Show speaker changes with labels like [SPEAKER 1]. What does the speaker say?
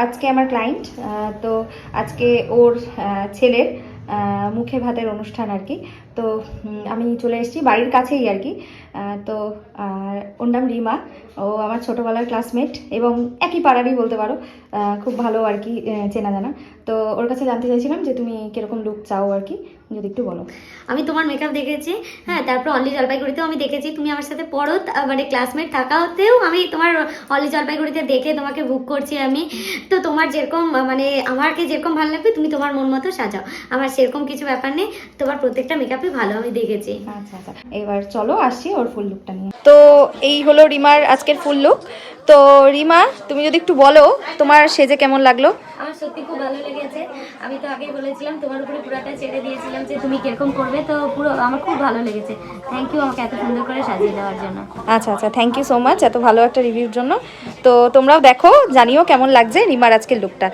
[SPEAKER 1] আজকে আমার ক্লায়েন্ট, তো আজকে ওর ছেলের মুখে ভাতের অনুষ্ঠান আর কি। তো আমি চলে এসেছি বাড়ির কাছেই আর কি। তো ওর নাম রিমা, ও আমার ছোটোবেলার ক্লাসমেট এবং একই পাড়ারই বলতে পারো, খুব ভালো আর কি চেনা জানা। তো ওর কাছে জানতে চাইছিলাম যে তুমি কীরকম লুক চাও আর কি, যদি একটু বলো।
[SPEAKER 2] আমি তোমার মেকআপ দেখেছি, হ্যাঁ, তারপর অনলি জলপাইগুড়িতেও আমি দেখেছি তুমি আমার সাথে পড়ো, মানে ক্লাসমেট থাকাতেও আমি তোমার অনলি জলপাইগুড়িতে দেখে তোমাকে বুক করছি আমি। তো তোমার যেরকম মানে আমাকে যেরকম ভালো লাগবে তুমি তোমার মন মতো সাজাও, আমার সেরকম কিছু ব্যাপার নেই, তোমার প্রত্যেকটা মেকআপই ভালো আমি দেখেছি।
[SPEAKER 1] আচ্ছা আচ্ছা, এবার চলো আসছি ওর ফুল লুকটা নিয়ে। তো এই হলো রিমার আজকের ফুল লুক। তো রিমা, তুমি যদি একটু বলো তোমার সেজে কেমন লাগলো।
[SPEAKER 2] আমার সত্যি খুব ভালো লেগেছে, আমি তো আগেই বলেছিলাম তোমার উপরে পুরোটা ছেড়ে দিয়েছিলাম যে তুমি কিরকম করবে, তো পুরো আমার খুব ভালো লেগেছে। থ্যাংক ইউ আমাকে এত সুন্দর করে সাজিয়ে দেওয়ার জন্য।
[SPEAKER 1] আচ্ছা আচ্ছা, থ্যাংক ইউ সো মাচ এত ভালো একটা রিভিউর জন্য। তো তোমরাও দেখো, জানিও কেমন লাগছে রিমার আজকের লুকটা।